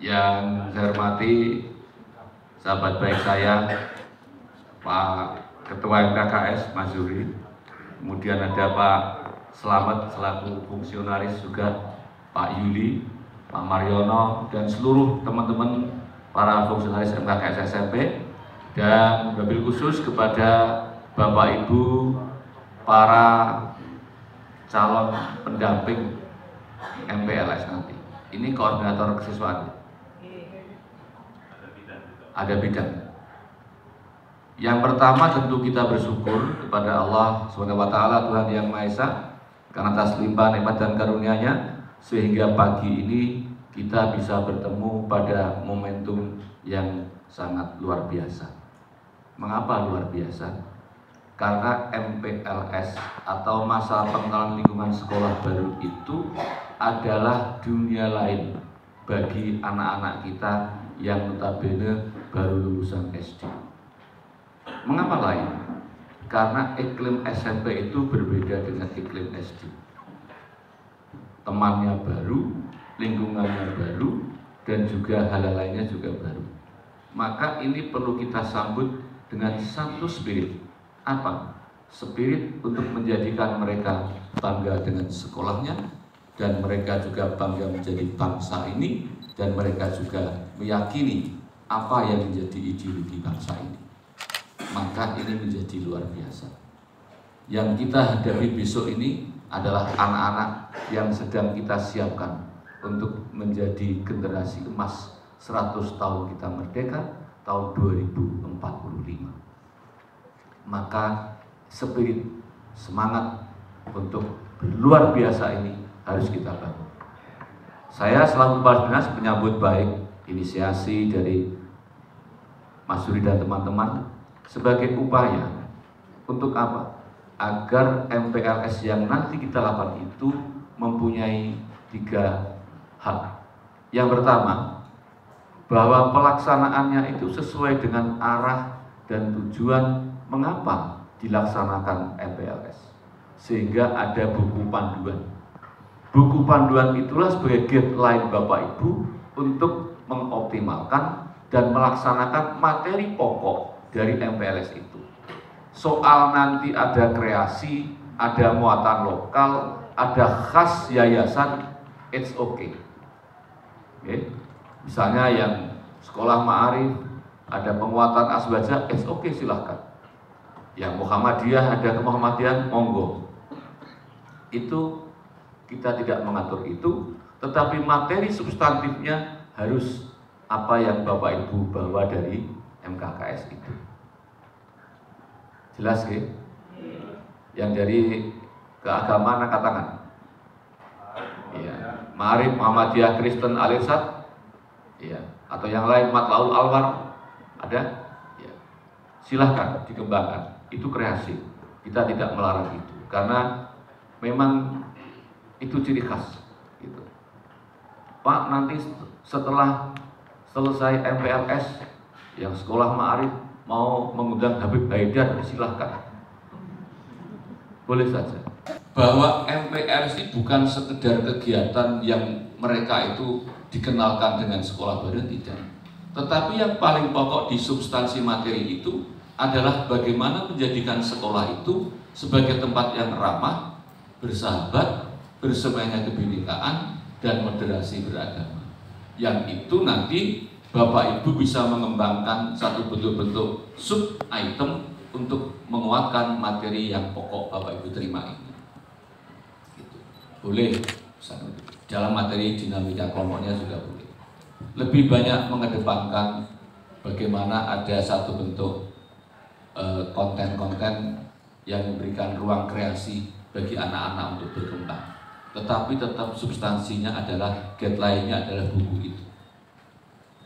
Yang saya hormati sahabat baik saya, Pak Ketua MKKS Mas Zuri, kemudian ada Pak Slamet selaku fungsionaris juga, Pak Yuli, Pak Mariono, dan seluruh teman-teman para fungsionaris MKKS SMP, dan wabil khusus kepada Bapak Ibu para calon pendamping MPLS nanti. Ini koordinator kesiswaan. Ada bidang. Yang pertama tentu kita bersyukur kepada Allah SWT, Tuhan Yang Maha Esa, karena atas limpahan nikmat dan karunia-Nya sehingga pagi ini kita bisa bertemu pada momentum yang sangat luar biasa. Mengapa luar biasa? Karena MPLS atau masa pengenalan lingkungan sekolah baru itu adalah dunia lain bagi anak-anak kita yang notabene baru lulusan SD. Mengapa lain? Karena iklim SMP itu berbeda dengan iklim SD. Temannya baru, lingkungannya baru, dan juga hal lainnya juga baru. Maka ini perlu kita sambut dengan satu spirit. Apa? Spirit untuk menjadikan mereka bangga dengan sekolahnya, dan mereka juga bangga menjadi bangsa ini, dan mereka juga meyakini apa yang menjadi ideologi bangsa ini. Maka ini menjadi luar biasa. Yang kita hadapi besok ini adalah anak-anak yang sedang kita siapkan untuk menjadi generasi emas 100 tahun kita merdeka tahun 2045. Maka spirit, semangat untuk luar biasa ini harus kita bangun. Saya selaku Kepala Dinas menyambut baik inisiasi dari Mas Zuri dan teman-teman sebagai upaya untuk apa? Agar MPLS yang nanti kita lakukan itu mempunyai 3 hal. Yang pertama, bahwa pelaksanaannya itu sesuai dengan arah dan tujuan mengapa dilaksanakan MPLS, sehingga ada buku panduan. Buku panduan itulah sebagai guideline Bapak Ibu untuk mengoptimalkan dan melaksanakan materi pokok dari MPLS itu. Soal nanti ada kreasi, ada muatan lokal, ada khas yayasan, it's okay. Misalnya yang sekolah Ma'arif, ada penguatan asbaja, it's okay, silahkan. Yang Muhammadiyah, ada kemuhammadian, monggo. Itu kita tidak mengatur itu, tetapi materi substantifnya harus apa yang Bapak Ibu bawa dari MKKS itu. Jelas ya? Yang dari keagamaan angkat tangan. Iya. Ma'arif, Muhammadiyah, Kristen, Al-Irsyad. Iya. Atau yang lain, Matlaul Alwar. Ada? Ya. Silahkan dikembangkan. Itu kreasi. Kita tidak melarang itu. Karena memang itu ciri khas. Gitu. Pak, nanti setelah selesai MPLS, yang sekolah Ma'arif mau mengundang Habib Haidar, silahkan. Boleh saja. Bahwa MPLS ini bukan sekedar kegiatan yang mereka itu dikenalkan dengan sekolah baru, tidak. Tetapi yang paling pokok di substansi materi itu adalah bagaimana menjadikan sekolah itu sebagai tempat yang ramah, bersahabat, bersemangat kebinekaan, dan moderasi beragama. Yang itu nanti Bapak Ibu bisa mengembangkan satu bentuk-bentuk sub item untuk menguatkan materi yang pokok Bapak Ibu terima ini. Gitu. Boleh dalam materi dinamika kelompoknya juga boleh. Lebih banyak mengedepankan bagaimana ada satu bentuk konten-konten yang memberikan ruang kreasi bagi anak-anak untuk berkembang. Tetapi tetap substansinya adalah guideline-nya adalah buku itu.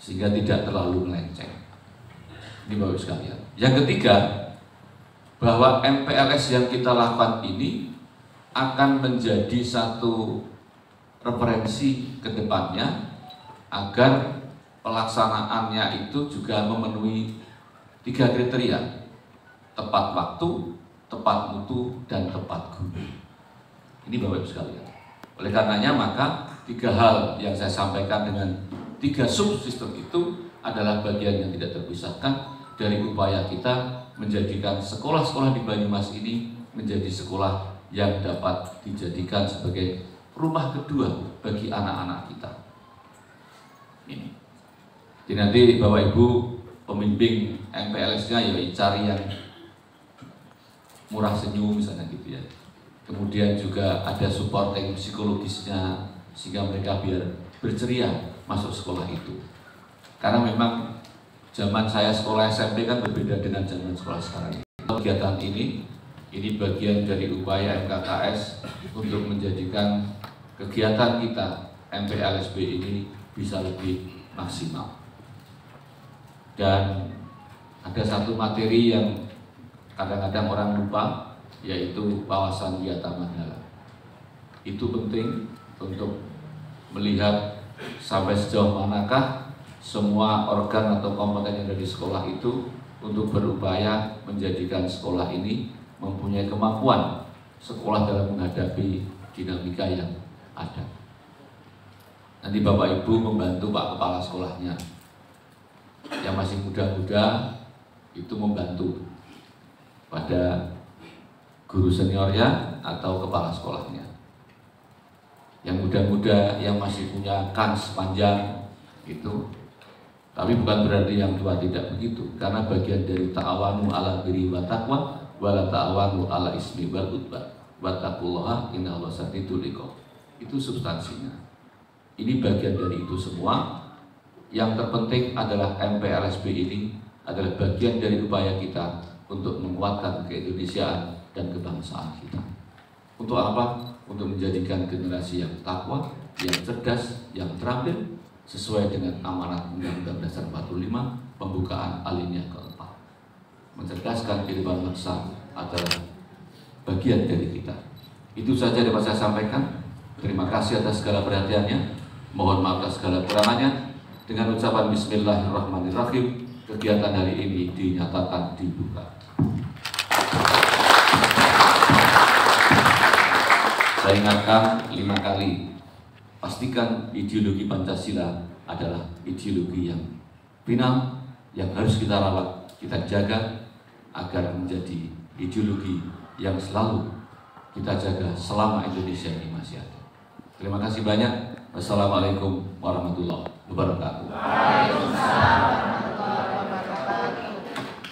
Sehingga tidak terlalu melenceng. Ini Bapak Ibu sekalian. Yang ketiga, bahwa MPLS yang kita lakukan ini akan menjadi satu referensi ke depannya agar pelaksanaannya itu juga memenuhi 3 kriteria: tepat waktu, tepat mutu, dan tepat guna. Ini Bapak Ibu sekalian. Oleh karenanya maka 3 hal yang saya sampaikan dengan 3 subsistem itu adalah bagian yang tidak terpisahkan dari upaya kita menjadikan sekolah-sekolah di Banyumas ini menjadi sekolah yang dapat dijadikan sebagai rumah kedua bagi anak-anak kita. Ini. Jadi nanti Bapak Ibu pembimbing MPLS-nya ya cari yang murah senyum misalnya gitu ya. Kemudian juga ada supporting psikologisnya sehingga mereka biar berceria masuk sekolah itu. Karena memang zaman saya sekolah SMP kan berbeda dengan zaman sekolah sekarang. Kegiatan ini bagian dari upaya MKKS untuk menjadikan kegiatan kita MPLSB ini bisa lebih maksimal. Dan ada satu materi yang kadang-kadang orang lupa, yaitu wawasan Wiyata Mandala. Itu penting untuk melihat sampai sejauh manakah semua organ atau komponen yang ada di sekolah itu untuk berupaya menjadikan sekolah ini mempunyai kemampuan sekolah dalam menghadapi dinamika yang ada. Nanti Bapak Ibu membantu Pak Kepala Sekolahnya yang masih muda-muda itu membantu pada guru seniornya atau kepala sekolahnya. Yang muda-muda yang masih punya kans panjang itu, tapi bukan berarti yang tua tidak begitu, karena bagian dari ta'awanu ala birri wa taqwa wala ta'awanu ala ismi wal udwan wattaqullaha innallaha sadidul iqab. Itu substansinya. Ini bagian dari itu semua. Yang terpenting adalah MPLSB ini adalah bagian dari upaya kita untuk menguatkan keindonesiaan dan kebangsaan kita. Untuk apa? Untuk menjadikan generasi yang takwa, yang cerdas, yang terampil sesuai dengan amanat Undang-Undang Dasar 45 pembukaan alinea keempat. Mencerdaskan kehidupan bangsa adalah bagian dari kita. Itu saja dapat saya sampaikan. Terima kasih atas segala perhatiannya. Mohon maaf atas segala kekurangannya. Dengan ucapan Bismillahirrahmanirrahim, kegiatan hari ini dinyatakan dibuka. Saya ingatkan 5 kali, pastikan ideologi Pancasila adalah ideologi yang final, yang harus kita rawat, kita jaga agar menjadi ideologi yang selalu kita jaga selama Indonesia ini masih ada. Terima kasih banyak. Wassalamualaikum warahmatullahi wabarakatuh. Waalaikumsalam.